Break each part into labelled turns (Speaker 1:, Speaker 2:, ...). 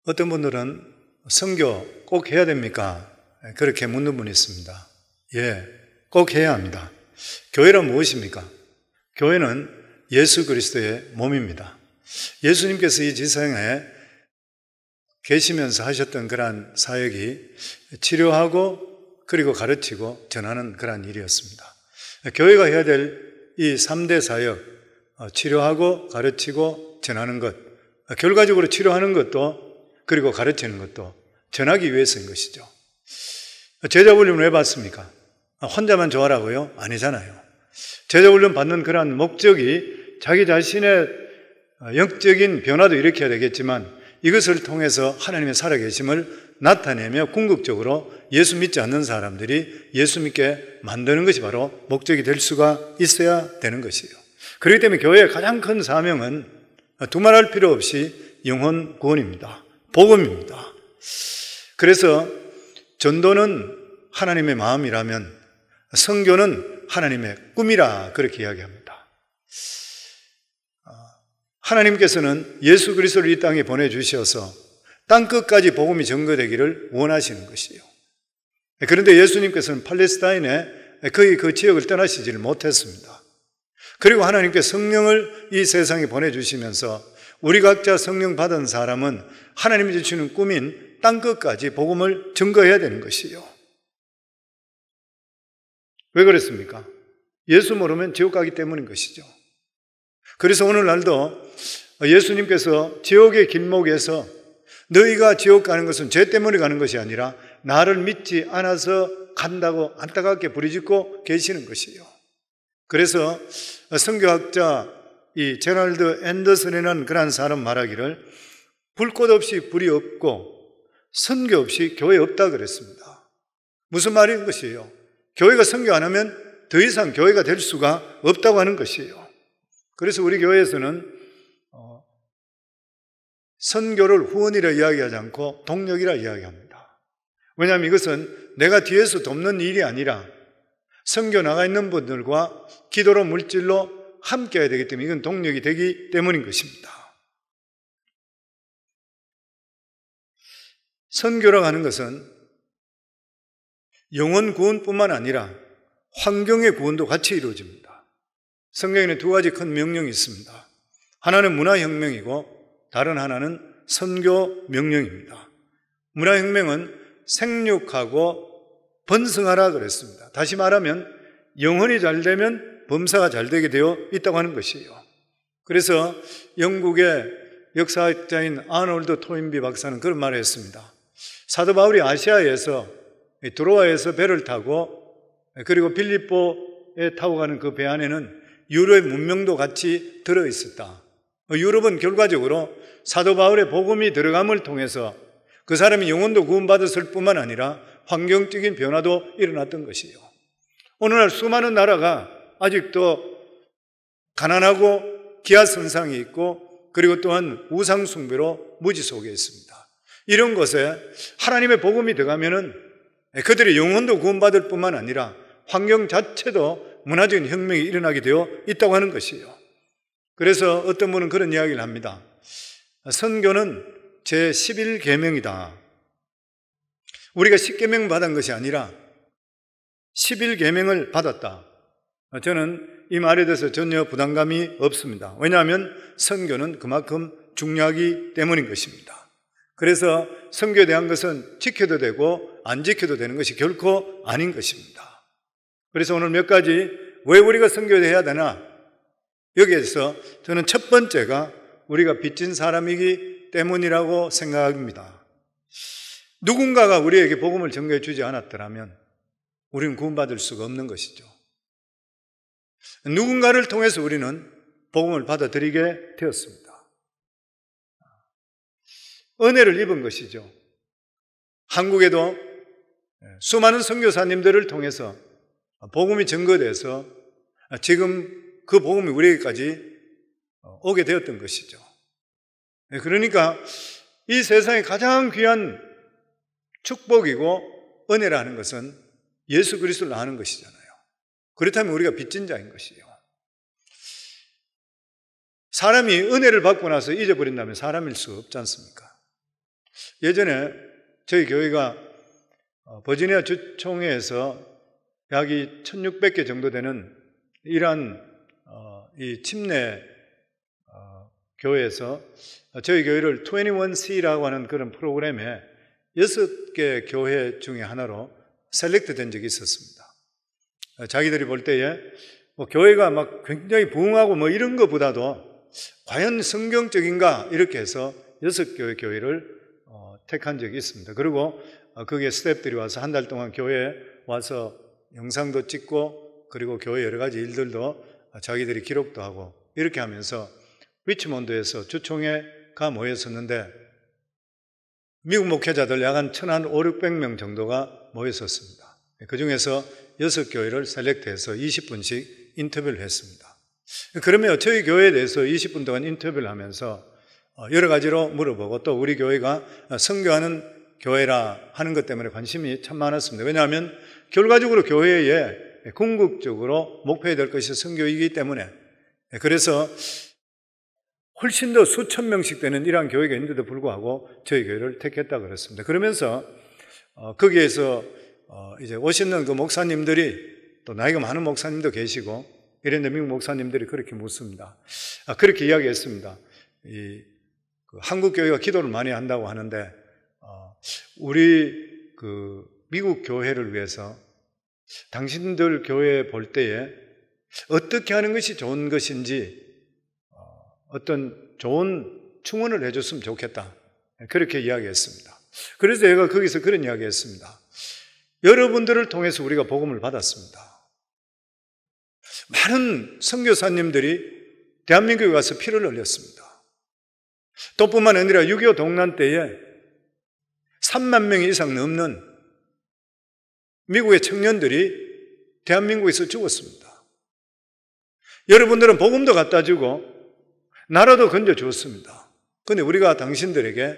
Speaker 1: 어떤 분들은 선교 꼭 해야 됩니까? 그렇게 묻는 분이 있습니다. 예, 꼭 해야 합니다. 교회란 무엇입니까? 교회는 예수 그리스도의 몸입니다. 예수님께서 이 지상에 계시면서 하셨던 그러한 사역이 치료하고 그리고 가르치고 전하는 그러한 일이었습니다. 교회가 해야 될 이 3대 사역, 치료하고 가르치고 전하는 것, 결과적으로 치료하는 것도 그리고 가르치는 것도 전하기 위해서인 것이죠. 제자훈련을 왜 받습니까? 혼자만 좋아라고요? 아니잖아요. 제자훈련 받는 그러한 목적이 자기 자신의 영적인 변화도 일으켜야 되겠지만 이것을 통해서 하나님의 살아계심을 나타내며 궁극적으로 예수 믿지 않는 사람들이 예수 믿게 만드는 것이 바로 목적이 될 수가 있어야 되는 것이에요. 그렇기 때문에 교회의 가장 큰 사명은 두말할 필요 없이 영혼 구원입니다. 복음입니다. 그래서 전도는 하나님의 마음이라면 선교는 하나님의 꿈이라 그렇게 이야기합니다. 하나님께서는 예수 그리스도를 이 땅에 보내주셔서 땅끝까지 복음이 전거되기를 원하시는 것이에요. 그런데 예수님께서는 팔레스타인에 거의 그 지역을 떠나시지를 못했습니다. 그리고 하나님께 성령을 이 세상에 보내주시면서 우리 각자 성령 받은 사람은 하나님이 주시는 꿈인 땅끝까지 복음을 전거해야 되는 것이에요. 왜 그랬습니까? 예수 모르면 지옥 가기 때문인 것이죠. 그래서 오늘날도 예수님께서 지옥의 길목에서 너희가 지옥 가는 것은 죄 때문에 가는 것이 아니라 나를 믿지 않아서 간다고 안타깝게 부르짖고 계시는 것이에요. 그래서 선교학자 이 제널드 앤더슨이라는 그런 사람 말하기를 불꽃 없이 불이 없고 선교 없이 교회 없다 그랬습니다. 무슨 말인 것이에요? 교회가 선교 안 하면 더 이상 교회가 될 수가 없다고 하는 것이에요. 그래서 우리 교회에서는 선교를 후원이라 이야기하지 않고 동력이라 이야기합니다. 왜냐하면 이것은 내가 뒤에서 돕는 일이 아니라 선교 나가 있는 분들과 기도로 물질로 함께 해야 되기 때문에 이건 동력이 되기 때문인 것입니다. 선교라고 하는 것은 영혼 구원뿐만 아니라 환경의 구원도 같이 이루어집니다. 성경에는 두 가지 큰 명령이 있습니다. 하나는 문화혁명이고 다른 하나는 선교 명령입니다. 문화혁명은 생육하고 번성하라 그랬습니다. 다시 말하면 영혼이 잘 되면 범사가 잘 되게 되어 있다고 하는 것이에요. 그래서 영국의 역사학자인 아놀드 토인비 박사는 그런 말을 했습니다. 사도 바울이 아시아에서 드로아에서 배를 타고 그리고 빌립보에 타고 가는 그 배 안에는 유럽의 문명도 같이 들어있었다. 유럽은 결과적으로 사도 바울의 복음이 들어감을 통해서 그 사람이 영혼도 구원받았을 뿐만 아니라 환경적인 변화도 일어났던 것이에요. 오늘날 수많은 나라가 아직도 가난하고 기아선상에 있고 그리고 또한 우상숭배로 무지 속에 있습니다. 이런 것에 하나님의 복음이 들어가면은 그들의 영혼도 구원받을 뿐만 아니라 환경 자체도 문화적인 혁명이 일어나게 되어 있다고 하는 것이에요. 그래서 어떤 분은 그런 이야기를 합니다. 선교는 제11계명이다. 우리가 10계명 받은 것이 아니라 11계명을 받았다. 저는 이 말에 대해서 전혀 부담감이 없습니다. 왜냐하면 선교는 그만큼 중요하기 때문인 것입니다. 그래서 선교에 대한 것은 지켜도 되고 안 지켜도 되는 것이 결코 아닌 것입니다. 그래서 오늘 몇 가지 왜 우리가 선교를 해야 되나? 여기에서 저는 첫 번째가 우리가 빚진 사람이기 때문이라고 생각합니다. 누군가가 우리에게 복음을 전가해 주지 않았더라면 우리는 구원받을 수가 없는 것이죠. 누군가를 통해서 우리는 복음을 받아들이게 되었습니다. 은혜를 입은 것이죠. 한국에도 수많은 선교사님들을 통해서 복음이 전거돼서 지금 그 복음이 우리에게까지 오게 되었던 것이죠. 그러니까 이 세상에 가장 귀한 축복이고 은혜라는 것은 예수 그리스도를 아는 것이잖아요. 그렇다면 우리가 빚진 자인 것이에요. 사람이 은혜를 받고 나서 잊어버린다면 사람일 수 없지 않습니까? 예전에 저희 교회가 버지니아 주총회에서 약 1600개 정도 되는 이러한 이 침례 교회에서 저희 교회를 21C라고 하는 그런 프로그램에 6개 교회 중에 하나로 셀렉트 된 적이 있었습니다. 자기들이 볼 때에 교회가 막 굉장히 부흥하고 이런 것보다도 과연 성경적인가 이렇게 해서 6개의 교회를 택한 적이 있습니다. 그리고 거기에 스태프들이 와서 한 달 동안 교회에 와서 영상도 찍고 그리고 교회 여러 가지 일들도 자기들이 기록도 하고 이렇게 하면서 리치몬드에서 주총회가 모였었는데 미국 목회자들 약 한 1,500명 정도가 모였었습니다. 그 중에서 6교회를 셀렉트해서 20분씩 인터뷰를 했습니다. 그러면 저희 교회에 대해서 20분 동안 인터뷰를 하면서 여러 가지로 물어보고 또 우리 교회가 선교하는 교회라 하는 것 때문에 관심이 참 많았습니다. 왜냐하면 결과적으로 교회에 궁극적으로 목표해야 될 것이 선교이기 때문에 그래서 훨씬 더 수천 명씩 되는 이러한 교회가 있는데도 불구하고 저희 교회를 택했다고 그랬습니다. 그러면서 거기에서 이제 오시는 그 목사님들이 또 나이가 많은 목사님도 계시고 이랬는데 미국 목사님들이 그렇게 묻습니다. 그렇게 이야기했습니다. 한국 교회가 기도를 많이 한다고 하는데 우리 그 미국 교회를 위해서 당신들 교회 볼 때에 어떻게 하는 것이 좋은 것인지 어떤 좋은 충원을 해줬으면 좋겠다. 그렇게 이야기했습니다. 그래서 제가 거기서 그런 이야기했습니다. 여러분들을 통해서 우리가 복음을 받았습니다. 많은 선교사님들이 대한민국에 와서 피를 흘렸습니다. 또 뿐만 아니라 6.25 동란 때에 3만 명 이상 넘는 미국의 청년들이 대한민국에서 죽었습니다. 여러분들은 복음도 갖다 주고 나라도 건져 주었습니다. 그런데 우리가 당신들에게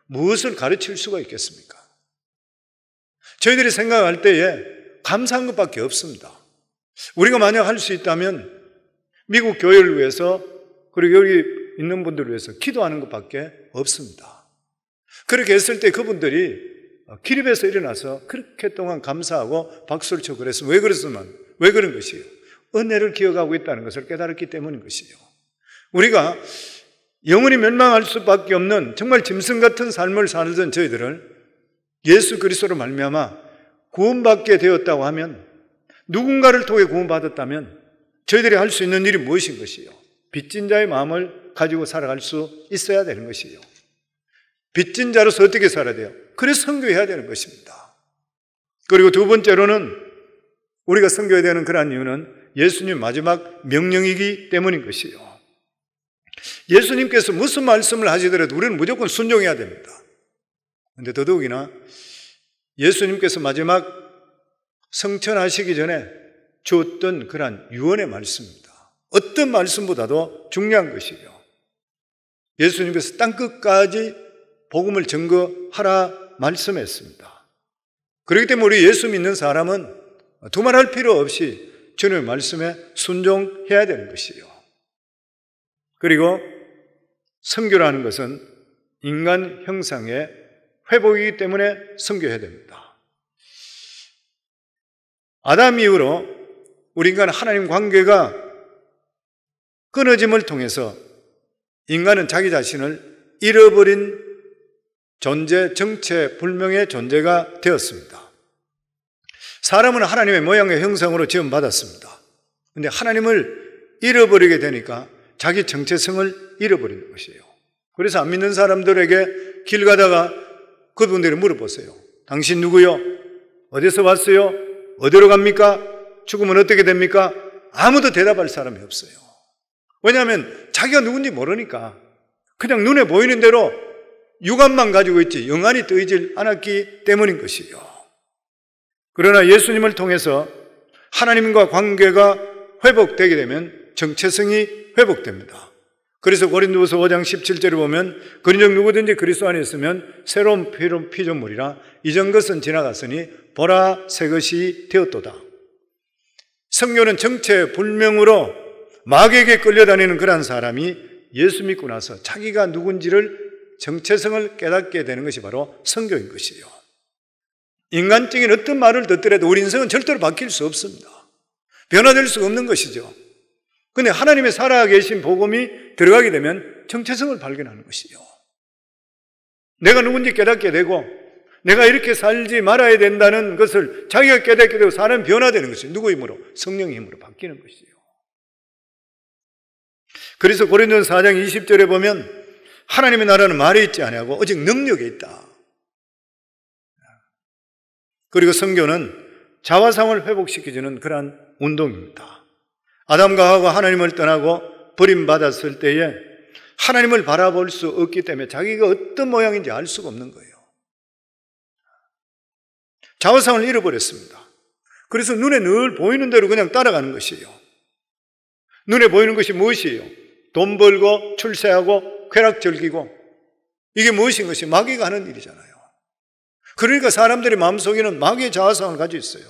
Speaker 1: 무엇을 가르칠 수가 있겠습니까? 저희들이 생각할 때에 감사한 것밖에 없습니다. 우리가 만약 할 수 있다면 미국 교회를 위해서 그리고 여기 있는 분들을 위해서 기도하는 것밖에 없습니다. 그렇게 했을 때 그분들이 기립에서 일어나서 그렇게 동안 감사하고 박수를 치고 그랬으면 왜 그런 것이에요? 은혜를 기억하고 있다는 것을 깨달았기 때문인 것이에요. 우리가 영원히 멸망할 수밖에 없는 정말 짐승 같은 삶을 살던 저희들을 예수 그리스도로 말미암아 구원받게 되었다고 하면 누군가를 통해 구원받았다면 저희들이 할 수 있는 일이 무엇인 것이요? 빚진 자의 마음을 가지고 살아갈 수 있어야 되는 것이요. 빚진 자로서 어떻게 살아야 돼요? 그래서 선교해야 되는 것입니다. 그리고 두 번째로는 우리가 선교해야 되는 그러한 이유는 예수님 마지막 명령이기 때문인 것이요. 예수님께서 무슨 말씀을 하시더라도 우리는 무조건 순종해야 됩니다. 그런데 더더욱이나 예수님께서 마지막 성천하시기 전에 주었던 그러한 유언의 말씀입니다. 어떤 말씀보다도 중요한 것이에요. 예수님께서 땅끝까지 복음을 증거하라 말씀했습니다. 그렇기 때문에 우리 예수 믿는 사람은 두말할 필요 없이 주님의 말씀에 순종해야 되는 것이에요. 그리고 선교라는 것은 인간 형상의 회복이기 때문에 선교해야 됩니다. 아담 이후로 우리 인간은 하나님 관계가 끊어짐을 통해서 인간은 자기 자신을 잃어버린 존재, 정체불명의 존재가 되었습니다. 사람은 하나님의 모양의 형상으로 지음받았습니다. 그런데 하나님을 잃어버리게 되니까 자기 정체성을 잃어버리는 것이에요. 그래서 안 믿는 사람들에게 길 가다가 그분들이 물어보세요. 당신 누구요? 어디서 왔어요? 어디로 갑니까? 죽으면 어떻게 됩니까? 아무도 대답할 사람이 없어요. 왜냐하면 자기가 누군지 모르니까 그냥 눈에 보이는 대로 육안만 가지고 있지 영안이 떠있질 않았기 때문인 것이요. 그러나 예수님을 통해서 하나님과 관계가 회복되게 되면 정체성이 회복됩니다. 그래서 고린도후서 5장 17절에 보면 그런즉 누구든지 그리스도 안에 있으면 새로운 피조물이라 이전 것은 지나갔으니 보라 새 것이 되었도다. 성경은 정체불명으로 마귀에게 끌려다니는 그런 사람이 예수 믿고 나서 자기가 누군지를 정체성을 깨닫게 되는 것이 바로 성경인 것이에요. 인간적인 어떤 말을 듣더라도 우리 인생은 절대로 바뀔 수 없습니다. 변화될 수 없는 것이죠. 그런데 하나님의 살아계신 복음이 들어가게 되면 정체성을 발견하는 것이요. 내가 누군지 깨닫게 되고 내가 이렇게 살지 말아야 된다는 것을 자기가 깨닫게 되고 사람이 변화되는 것이에요. 누구의 힘으로? 성령의 힘으로 바뀌는 것이에요. 그래서 고린도전서 4장 20절에 보면 하나님의 나라는 말에 있지 아니하고 오직 능력에 있다. 그리고 성교는 자화상을 회복시켜주는 그러한 운동입니다. 아담과 하와가 하나님을 떠나고 버림받았을 때에 하나님을 바라볼 수 없기 때문에 자기가 어떤 모양인지 알 수가 없는 거예요. 자화상을 잃어버렸습니다. 그래서 눈에 늘 보이는 대로 그냥 따라가는 것이에요. 눈에 보이는 것이 무엇이에요? 돈 벌고 출세하고 쾌락 즐기고, 이게 무엇인 것이 마귀가 하는 일이잖아요. 그러니까 사람들의 마음속에는 마귀의 자화상을 가지고 있어요.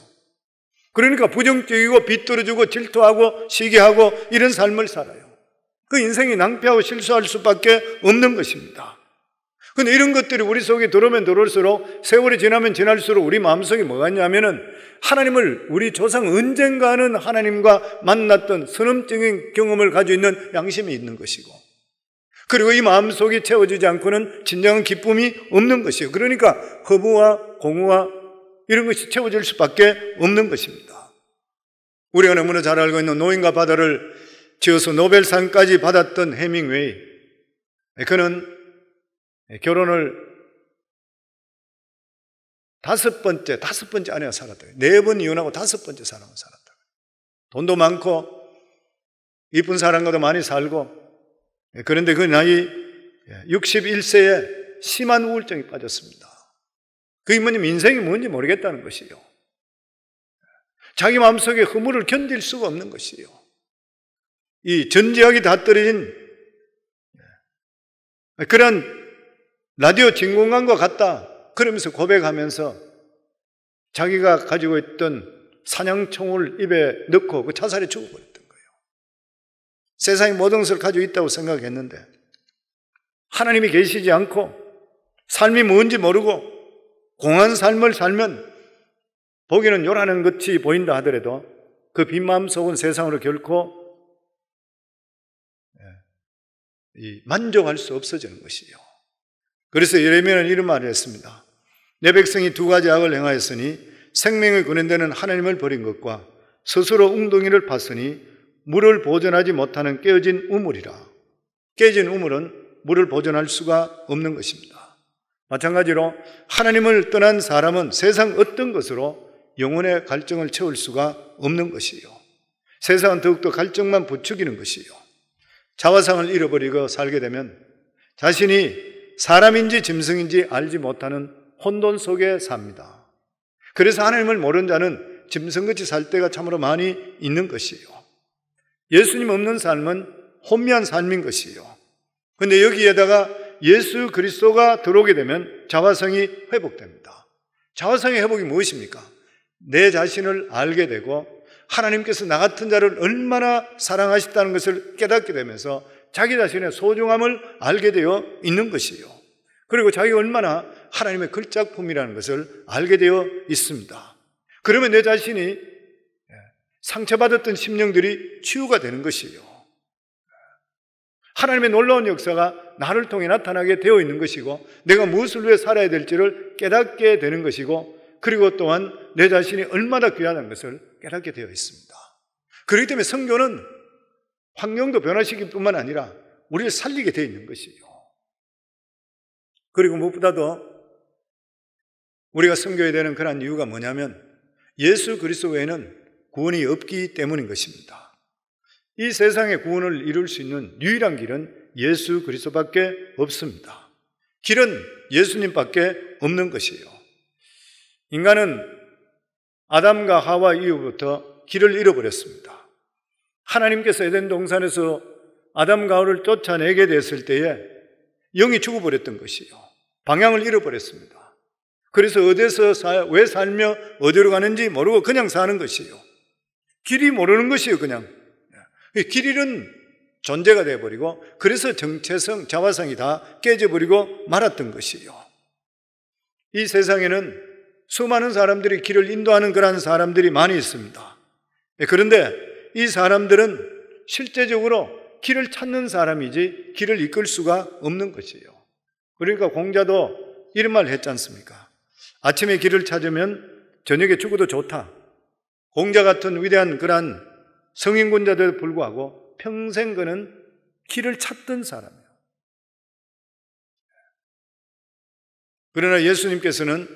Speaker 1: 그러니까 부정적이고 비뚤어지고 질투하고 시기하고 이런 삶을 살아요. 그 인생이 낭패하고 실수할 수밖에 없는 것입니다. 그런데 이런 것들이 우리 속에 들어오면 들어올수록, 세월이 지나면 지날수록 우리 마음속에 뭐가 있냐면은 하나님을, 우리 조상 언젠가는 하나님과 만났던 선험적인 경험을 가지고 있는 양심이 있는 것이고, 그리고 이 마음속이 채워지지 않고는 진정한 기쁨이 없는 것이에요. 그러니까 허무와 공허와 이런 것이 채워질 수밖에 없는 것입니다. 우리가 너무나 잘 알고 있는 노인과 바다를 지어서 노벨상까지 받았던 해밍웨이, 그는 결혼을 다섯 번째 아내와 살았다. 4번 이혼하고 5번째 사람과 살았다. 돈도 많고 이쁜 사람과도 많이 살고, 그런데 그 나이 61세에 심한 우울증에 빠졌습니다. 그 이모님 인생이 뭔지 모르겠다는 것이에요. 자기 마음속에 허물을 견딜 수가 없는 것이에요. 이 전지학이 다 떨어진 그런 라디오 진공관과 같다, 그러면서 고백하면서 자기가 가지고 있던 사냥총을 입에 넣고 그 자살에 죽어버렸던 거예요. 세상의 모든 것을 가지고 있다고 생각했는데 하나님이 계시지 않고 삶이 뭔지 모르고 공한 삶을 살면 보기는 요란한 것이 보인다 하더라도 그 빈마음 속은 세상으로 결코 만족할 수 없어지는 것이에요. 그래서 예레미야는 이런 말을 했습니다. 내 백성이 2가지 악을 행하였으니 생명의 근원되는 하나님을 버린 것과 스스로 웅덩이를 팠으니 물을 보존하지 못하는 깨어진 우물이라. 깨진 우물은 물을 보존할 수가 없는 것입니다. 마찬가지로 하나님을 떠난 사람은 세상 어떤 것으로 영혼의 갈증을 채울 수가 없는 것이에요. 세상은 더욱더 갈증만 부추기는 것이에요. 자화상을 잃어버리고 살게 되면 자신이 사람인지 짐승인지 알지 못하는 혼돈 속에 삽니다. 그래서 하나님을 모르는 자는 짐승같이 살 때가 참으로 많이 있는 것이에요. 예수님 없는 삶은 혼미한 삶인 것이에요. 그런데 여기에다가 예수 그리스도가 들어오게 되면 자화성이 회복됩니다. 자화성의 회복이 무엇입니까? 내 자신을 알게 되고 하나님께서 나 같은 자를 얼마나 사랑하셨다는 것을 깨닫게 되면서 자기 자신의 소중함을 알게 되어 있는 것이에요. 그리고 자기가 얼마나 하나님의 걸작품이라는 것을 알게 되어 있습니다. 그러면 내 자신이 상처받았던 심령들이 치유가 되는 것이에요. 하나님의 놀라운 역사가 나를 통해 나타나게 되어 있는 것이고, 내가 무엇을 위해 살아야 될지를 깨닫게 되는 것이고, 그리고 또한 내 자신이 얼마나 귀하다는 것을 깨닫게 되어 있습니다. 그렇기 때문에 성교는 환경도 변화시킬 뿐만 아니라 우리를 살리게 되어 있는 것이에요. 그리고 무엇보다도 우리가 성교해야 되는 그런 이유가 뭐냐면 예수 그리스도 외에는 구원이 없기 때문인 것입니다. 이 세상의 구원을 이룰 수 있는 유일한 길은 예수 그리스도밖에 없습니다. 길은 예수님밖에 없는 것이에요. 인간은 아담과 하와 이후부터 길을 잃어버렸습니다. 하나님께서 에덴 동산에서 아담과 하와를 쫓아내게 됐을 때에 영이 죽어버렸던 것이에요. 방향을 잃어버렸습니다. 그래서 어디서 왜 살며 어디로 가는지 모르고 그냥 사는 것이에요. 길이 모르는 것이에요. 그냥 길 잃은 존재가 되어버리고 그래서 정체성, 자화성이 다 깨져버리고 말았던 것이에요. 이 세상에는 수많은 사람들이 길을 인도하는 그런 사람들이 많이 있습니다. 그런데 이 사람들은 실제적으로 길을 찾는 사람이지 길을 이끌 수가 없는 것이에요. 그러니까 공자도 이런 말을 했지 않습니까? 아침에 길을 찾으면 저녁에 죽어도 좋다. 공자 같은 위대한 그러한 성인군자들에도 불구하고 평생 그는 길을 찾던 사람이에요. 그러나 예수님께서는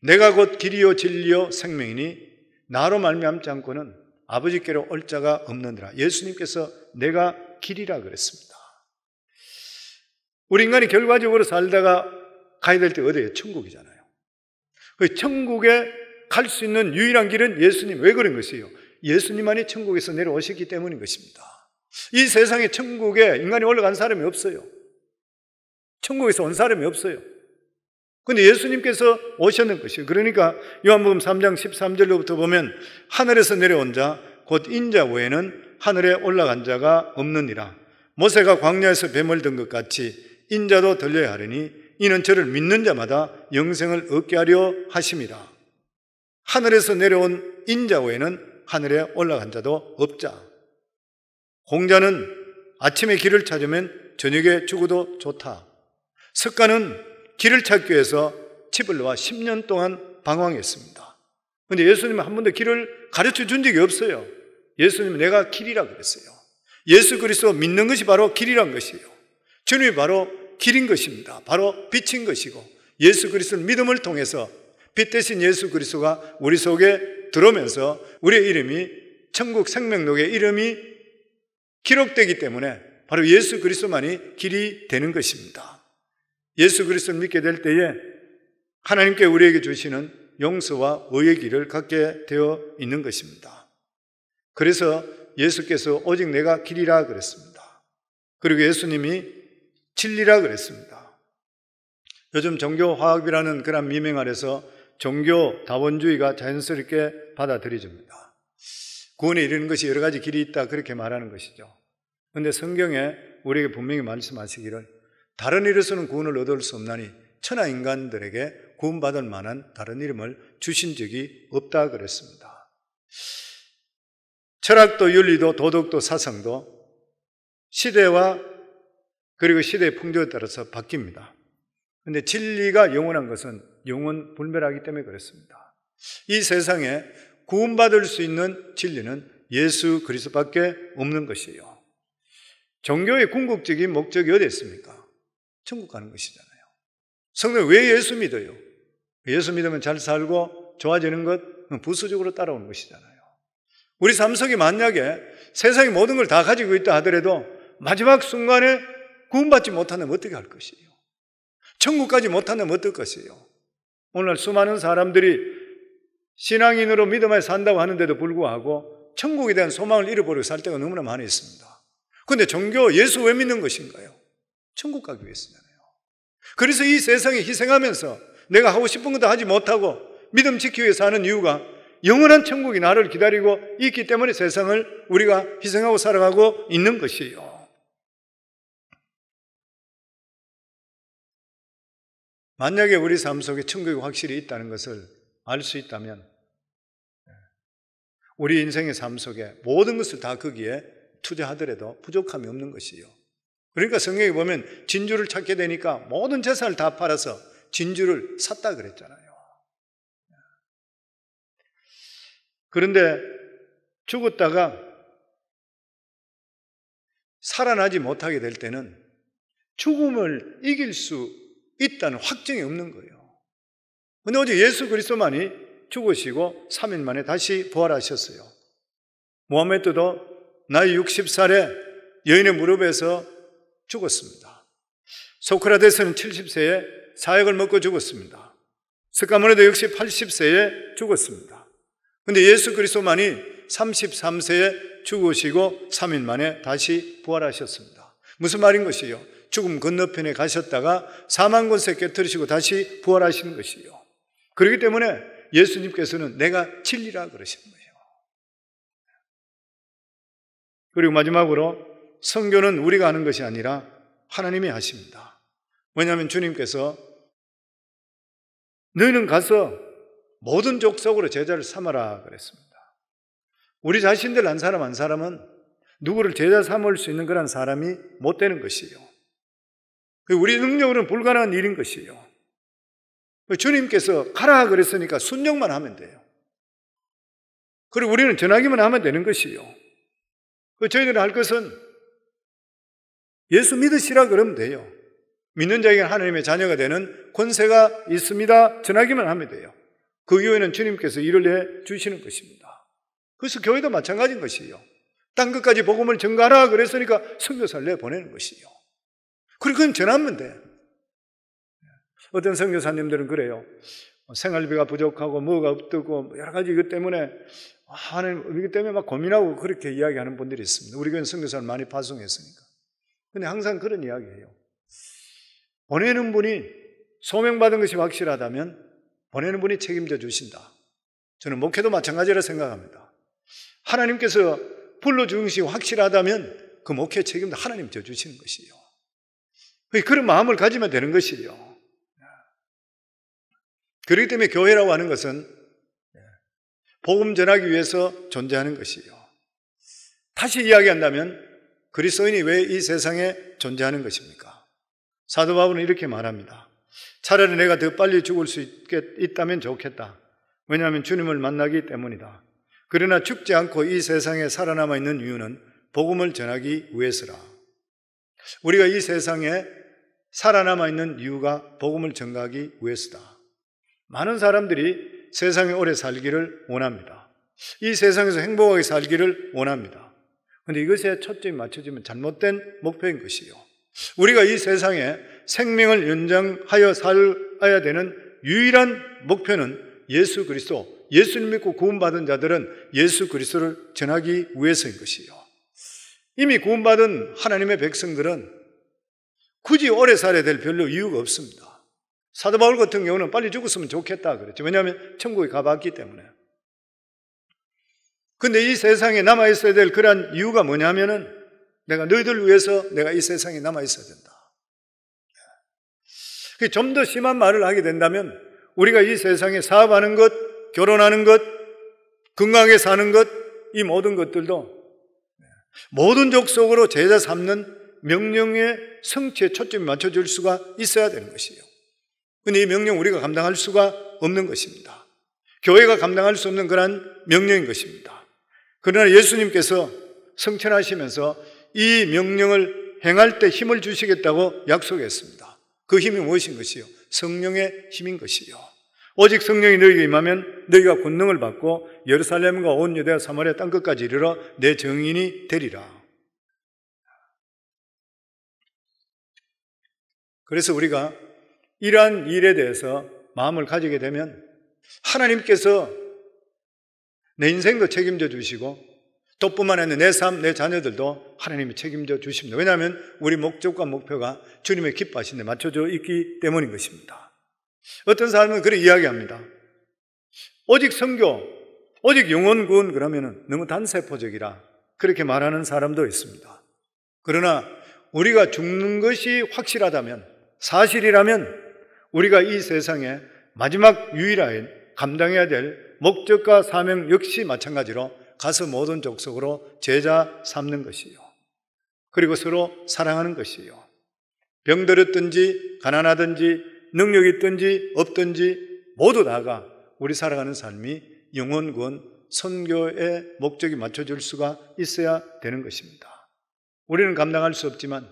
Speaker 1: 내가 곧 길이요 진리요 생명이니 나로 말미암지 않고는 아버지께로 올 자가 없느니라. 예수님께서 내가 길이라 그랬습니다. 우리 인간이 결과적으로 살다가 가야 될 때 어디예요? 천국이잖아요. 그 천국에 갈 수 있는 유일한 길은 예수님. 왜 그런 것이에요? 예수님만이 천국에서 내려오셨기 때문인 것입니다. 이 세상에 천국에 인간이 올라간 사람이 없어요. 천국에서 온 사람이 없어요. 그런데 예수님께서 오셨는 것이에요. 그러니까 요한복음 3장 13절로부터 보면 하늘에서 내려온 자 곧 인자 외에는 하늘에 올라간 자가 없느니라. 모세가 광야에서 뱀을 든 것 같이 인자도 들려야 하리니 이는 저를 믿는 자마다 영생을 얻게 하려 하심이라. 하늘에서 내려온 인자 외에는 하늘에 올라간 자도 없자. 공자는 아침에 길을 찾으면 저녁에 죽어도 좋다. 석가는 길을 찾기 위해서 집을 놓아 10년 동안 방황했습니다. 그런데 예수님은 한 번도 길을 가르쳐 준 적이 없어요. 예수님은 내가 길이라 그랬어요. 예수 그리스도 믿는 것이 바로 길이란 것이에요. 주님이 바로 길인 것입니다. 바로 빛인 것이고 예수 그리스도를 믿음을 통해서 빛 대신 예수 그리스도가 우리 속에 들어오면서 우리의 이름이 천국 생명록의 이름이 기록되기 때문에 바로 예수 그리스도만이 길이 되는 것입니다. 예수 그리스도를 믿게 될 때에 하나님께 우리에게 주시는 용서와 의의 길을 갖게 되어 있는 것입니다. 그래서 예수께서 오직 내가 길이라 그랬습니다. 그리고 예수님이 진리라 그랬습니다. 요즘 종교화학이라는 그런 미명 아래서 종교다원주의가 자연스럽게 받아들여집니다. 구원에 이르는 것이 여러 가지 길이 있다 그렇게 말하는 것이죠. 그런데 성경에 우리에게 분명히 말씀하시기를 다른 일에서는 구원을 얻을 수 없나니 천하 인간들에게 구원받을 만한 다른 이름을 주신 적이 없다 그랬습니다. 철학도 윤리도 도덕도 사상도 시대와 그리고 시대의 풍조에 따라서 바뀝니다. 그런데 진리가 영원한 것은 영원 불멸하기 때문에 그렇습니다. 이 세상에 구원받을 수 있는 진리는 예수 그리스도밖에 없는 것이에요. 종교의 궁극적인 목적이 어디 있습니까? 천국 가는 것이잖아요. 성도는 왜 예수 믿어요? 예수 믿으면 잘 살고 좋아지는 것, 부수적으로 따라오는 것이잖아요. 우리 삶 속에 만약에 세상의 모든 걸 다 가지고 있다 하더라도 마지막 순간에 구원받지 못한다면 어떻게 할 것이에요? 천국까지 못한다면 어떨 것이에요? 오늘 수많은 사람들이 신앙인으로 믿음에 산다고 하는데도 불구하고 천국에 대한 소망을 잃어버리고 살 때가 너무나 많이 있습니다. 그런데 종교 예수 왜 믿는 것인가요? 천국 가기 위해서잖아요. 그래서 이 세상에 희생하면서 내가 하고 싶은 것도 하지 못하고 믿음 지키기 위해서 하는 이유가 영원한 천국이 나를 기다리고 있기 때문에 세상을 우리가 희생하고 살아가고 있는 것이에요. 만약에 우리 삶 속에 천국이 확실히 있다는 것을 알 수 있다면 우리 인생의 삶 속에 모든 것을 다 거기에 투자하더라도 부족함이 없는 것이에요. 그러니까 성경에 보면 진주를 찾게 되니까 모든 재산을 다 팔아서 진주를 샀다 그랬잖아요. 그런데 죽었다가 살아나지 못하게 될 때는 죽음을 이길 수 있다는 확증이 없는 거예요. 그런데 어제 예수 그리스도만이 죽으시고 3일 만에 다시 부활하셨어요. 모하메드도 나이 60살에 여인의 무릎에서 죽었습니다. 소크라테스는 70세에 사약을 먹고 죽었습니다. 스가모니도 역시 80세에 죽었습니다. 그런데 예수 그리스도만이 33세에 죽으시고 3일 만에 다시 부활하셨습니다. 무슨 말인 것이에요? 죽음 건너편에 가셨다가 사망 권세 깨뜨리시고 다시 부활하시는 것이에요. 그렇기 때문에 예수님께서는 내가 진리라 그러시는 거예요. 그리고 마지막으로 선교는 우리가 하는 것이 아니라 하나님이 하십니다. 왜냐하면 주님께서 너희는 가서 모든 족속으로 제자를 삼아라 그랬습니다. 우리 자신들 한 사람 한 사람은 누구를 제자 삼을 수 있는 그런 사람이 못 되는 것이에요. 우리 능력으로는 불가능한 일인 것이에요. 주님께서 가라 그랬으니까 순종만 하면 돼요. 그리고 우리는 전하기만 하면 되는 것이에요. 저희들이 할 것은 예수 믿으시라 그러면 돼요. 믿는 자에게 하나님의 자녀가 되는 권세가 있습니다. 전하기만 하면 돼요. 그 이후에는 주님께서 일을 해 주시는 것입니다. 그래서 교회도 마찬가지인 것이에요. 땅끝까지 복음을 전가하라 그랬으니까 선교사를 내보내는 것이에요. 그리고 그건 전하면 돼. 어떤 선교사님들은 그래요. 생활비가 부족하고 뭐가 없고 여러 가지 이것 때문에 하나님 이것 때문에 막 고민하고 그렇게 이야기하는 분들이 있습니다. 우리 교회는 선교사를 많이 파송했으니까. 근데 항상 그런 이야기예요. 보내는 분이 소명받은 것이 확실하다면 보내는 분이 책임져 주신다. 저는 목회도 마찬가지라 생각합니다. 하나님께서 불러주신 것이 확실하다면 그 목회 책임도 하나님 져주시는 것이에요. 그런 마음을 가지면 되는 것이에요. 그렇기 때문에 교회라고 하는 것은 복음 전하기 위해서 존재하는 것이에요. 다시 이야기한다면 그리스도인이 왜 이 세상에 존재하는 것입니까? 사도 바울은 이렇게 말합니다. 차라리 내가 더 빨리 죽을 수 있다면 좋겠다. 왜냐하면 주님을 만나기 때문이다. 그러나 죽지 않고 이 세상에 살아남아 있는 이유는 복음을 전하기 위해서라. 우리가 이 세상에 살아남아 있는 이유가 복음을 전하기 위해서다. 많은 사람들이 세상에 오래 살기를 원합니다. 이 세상에서 행복하게 살기를 원합니다. 그런데 이것에 초점이 맞춰지면 잘못된 목표인 것이에요. 우리가 이 세상에 생명을 연장하여 살아야 되는 유일한 목표는 예수 그리스도, 예수를 믿고 구원받은 자들은 예수 그리스도를 전하기 위해서인 것이에요. 이미 구원받은 하나님의 백성들은 굳이 오래 살아야 될 별로 이유가 없습니다. 사도 바울 같은 경우는 빨리 죽었으면 좋겠다 그랬죠. 왜냐하면 천국에 가봤기 때문에. 근데 이 세상에 남아있어야 될 그러한 이유가 뭐냐면은 내가 너희들 위해서 내가 이 세상에 남아있어야 된다. 좀 더 심한 말을 하게 된다면 우리가 이 세상에 사업하는 것, 결혼하는 것, 건강하게 사는 것, 이 모든 것들도 모든 족속으로 제자 삼는 명령의 성취에 초점이 맞춰질 수가 있어야 되는 것이에요. 근데 이 명령 우리가 감당할 수가 없는 것입니다. 교회가 감당할 수 없는 그런 명령인 것입니다. 그러나 예수님께서 성천하시면서 이 명령을 행할 때 힘을 주시겠다고 약속했습니다. 그 힘이 무엇인 것이요? 성령의 힘인 것이요. 오직 성령이 너희에게 임하면 너희가 권능을 받고 예루살렘과 온 유대와 사마리아 땅끝까지 이르러 내 증인이 되리라. 그래서 우리가 이러한 일에 대해서 마음을 가지게 되면 하나님께서 내 인생도 책임져 주시고 또 뿐만 아니라 내 삶, 내 자녀들도 하나님이 책임져 주십니다. 왜냐하면 우리 목적과 목표가 주님의 기뻐하신 데 맞춰져 있기 때문인 것입니다. 어떤 사람은 그렇게 이야기합니다. 오직 선교, 오직 영혼 구원 그러면 너무 단세포적이라 그렇게 말하는 사람도 있습니다. 그러나 우리가 죽는 것이 확실하다면, 사실이라면 우리가 이 세상에 마지막 유일하게 감당해야 될 목적과 사명 역시 마찬가지로 가서 모든 족속으로 제자 삼는 것이요. 그리고 서로 사랑하는 것이요. 병들었든지 가난하든지 능력이 있든지 없든지 모두 다가 우리 살아가는 삶이 영혼 구원, 선교의 목적이 맞춰질 수가 있어야 되는 것입니다. 우리는 감당할 수 없지만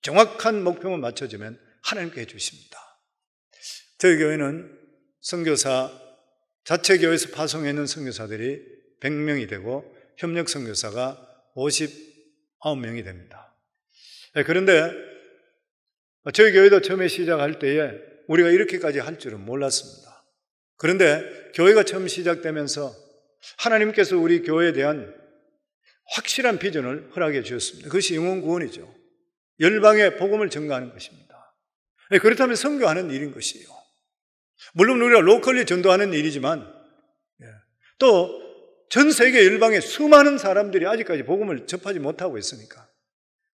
Speaker 1: 정확한 목표만 맞춰지면 하나님께 해주십니다. 저희 교회는 선교사, 자체 교회에서 파송해 있는 선교사들이 100명이 되고 협력 선교사가 59명이 됩니다. 그런데 저희 교회도 처음에 시작할 때에 우리가 이렇게까지 할 줄은 몰랐습니다. 그런데 교회가 처음 시작되면서 하나님께서 우리 교회에 대한 확실한 비전을 허락해 주셨습니다. 그것이 영혼 구원이죠. 열방에 복음을 전가하는 것입니다. 그렇다면 선교하는 일인 것이에요. 물론 우리가 로컬리 전도하는 일이지만 또 전 세계 열방에 수많은 사람들이 아직까지 복음을 접하지 못하고 있으니까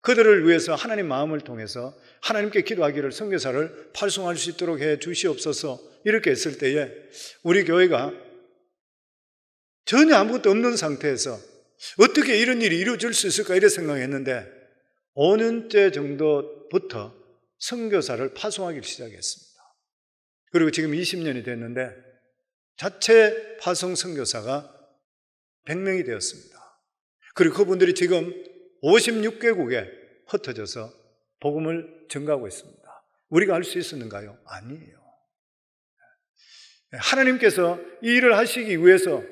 Speaker 1: 그들을 위해서 하나님 마음을 통해서 하나님께 기도하기를 선교사를 파송할 수 있도록 해 주시옵소서. 이렇게 했을 때에 우리 교회가 전혀 아무것도 없는 상태에서 어떻게 이런 일이 이루어질 수 있을까 이래 생각했는데 5년째 정도부터 선교사를 파송하기 시작했습니다. 그리고 지금 20년이 됐는데 자체 파송 선교사가 100명이 되었습니다. 그리고 그분들이 지금 56개국에 흩어져서 복음을 전가하고 있습니다. 우리가 할 수 있었는가요? 아니에요. 하나님께서 이 일을 하시기 위해서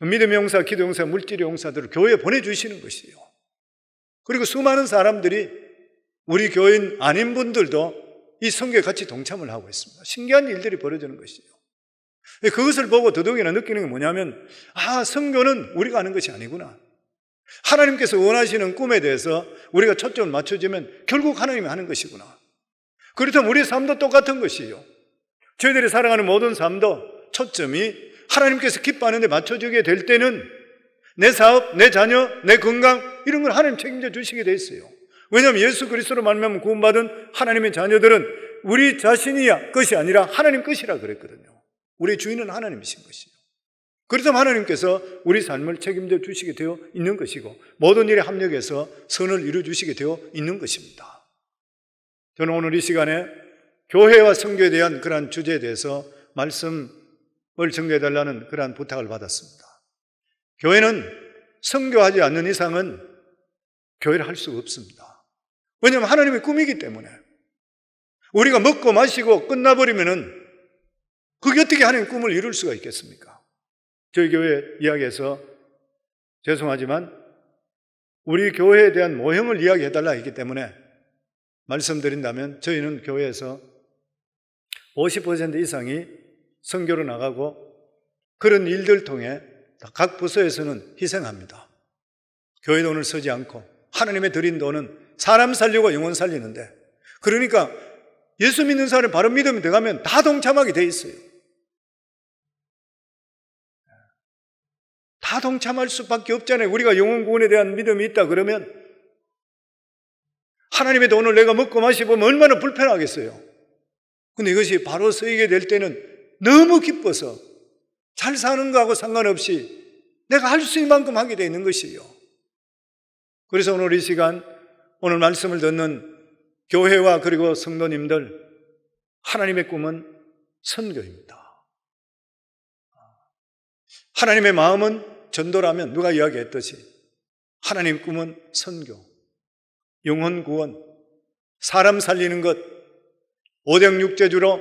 Speaker 1: 믿음의 용사, 기도 용사, 물질의 용사들을 교회에 보내주시는 것이에요. 그리고 수많은 사람들이 우리 교인 아닌 분들도 이 선교에 같이 동참을 하고 있습니다. 신기한 일들이 벌어지는 것이에요. 그것을 보고 더더욱이나 느끼는 게 뭐냐면 선교는 우리가 하는 것이 아니구나. 하나님께서 원하시는 꿈에 대해서 우리가 초점을 맞춰주면 결국 하나님이 하는 것이구나. 그렇다면 우리의 삶도 똑같은 것이에요. 저희들이 살아가는 모든 삶도 초점이 하나님께서 기뻐하는 데 맞춰주게 될 때는 내 사업, 내 자녀, 내 건강 이런 걸 하나님 책임져 주시게 돼 있어요. 왜냐하면 예수 그리스도로 말미암아 구원받은 하나님의 자녀들은 우리 자신이 것이 아니라 하나님 것이라 그랬거든요. 우리 주인은 하나님이신 것이에요. 그렇다면 하나님께서 우리 삶을 책임져 주시게 되어 있는 것이고 모든 일에 합력해서 선을 이루어 주시게 되어 있는 것입니다. 저는 오늘 이 시간에 교회와 선교에 대한 그러한 주제에 대해서 말씀을 전개해달라는 그러한 부탁을 받았습니다. 교회는 선교하지 않는 이상은 교회를 할 수가 없습니다. 왜냐하면 하나님의 꿈이기 때문에 우리가 먹고 마시고 끝나버리면은 그게 어떻게 하나님의 꿈을 이룰 수가 있겠습니까? 저희 교회 이야기에서 죄송하지만 우리 교회에 대한 모형을 이야기해달라 했기 때문에 말씀드린다면 저희는 교회에서 50% 이상이 선교로 나가고 그런 일들 통해 각 부서에서는 희생합니다. 교회 돈을 쓰지 않고 하나님의 드린 돈은 사람 살리고 영혼 살리는데 그러니까 예수 믿는 사람이 바른 믿음이 들어가면 다 동참하게 돼 있어요. 다 동참할 수밖에 없잖아요. 우리가 영혼 구원에 대한 믿음이 있다 그러면 하나님의 돈을 내가 먹고 마시면 얼마나 불편하겠어요. 근데 이것이 바로 쓰이게 될 때는 너무 기뻐서 잘 사는 거하고 상관없이 내가 할 수 있는 만큼 하게 되어 있는 것이에요. 그래서 오늘 이 시간 오늘 말씀을 듣는 교회와 그리고 성도님들 하나님의 꿈은 선교입니다. 하나님의 마음은 전도라면 누가 이야기했듯이 하나님의 꿈은 선교, 영혼 구원, 사람 살리는 것, 오병육제주로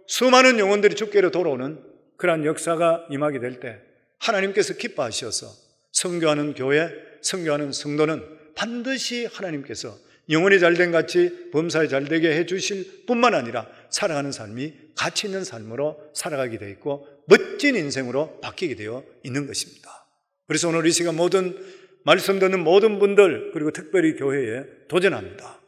Speaker 1: 수많은 영혼들이 주께로 돌아오는 그러한 역사가 임하게 될 때 하나님께서 기뻐하셔서 선교하는 교회, 선교하는 성도는 반드시 하나님께서 영혼이 잘된 같이 범사에 잘되게 해주실 뿐만 아니라 살아가는 삶이 가치 있는 삶으로 살아가게 되어 있고 멋진 인생으로 바뀌게 되어 있는 것입니다. 그래서 오늘 이 시간 모든 말씀 듣는 모든 분들 그리고 특별히 교회에 도전합니다.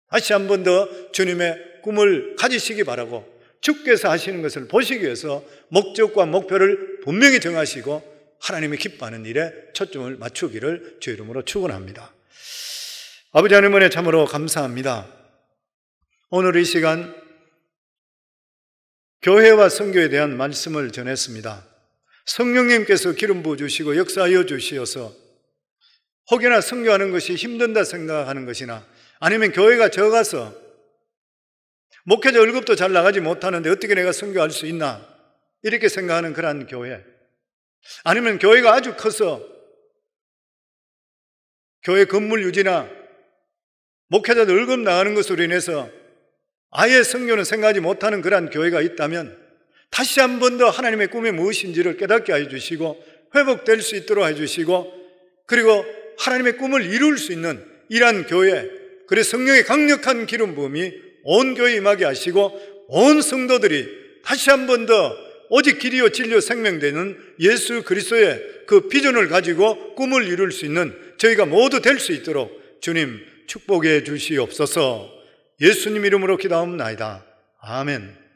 Speaker 1: 다시 한 번 더 주님의 꿈을 가지시기 바라고 주께서 하시는 것을 보시기 위해서 목적과 목표를 분명히 정하시고 하나님이 기뻐하는 일에 초점을 맞추기를 주의 이름으로 축원합니다. 아버지 하나님 은혜 참으로 감사합니다. 오늘 이 시간 교회와 선교에 대한 말씀을 전했습니다. 성령님께서 기름 부어주시고 역사하여 주시어서 혹여나 선교하는 것이 힘든다 생각하는 것이나 아니면 교회가 적어서 목회자 월급도 잘 나가지 못하는데 어떻게 내가 선교할 수 있나 이렇게 생각하는 그러한 교회, 아니면 교회가 아주 커서 교회 건물 유지나 목회자들 월급 나가는 것으로 인해서 아예 선교는 생각하지 못하는 그러한 교회가 있다면 다시 한 번 더 하나님의 꿈이 무엇인지를 깨닫게 해주시고 회복될 수 있도록 해주시고 그리고 하나님의 꿈을 이룰 수 있는 이러한 교회, 그래서 성령의 강력한 기름 부음이 온 교회에 임하게 하시고 온 성도들이 다시 한 번 더 오직 길이요 진리요 생명되는 예수 그리스도의 그 비전을 가지고 꿈을 이룰 수 있는 저희가 모두 될 수 있도록 주님 축복해 주시옵소서. 예수님 이름으로 기도하옵나이다. 아멘.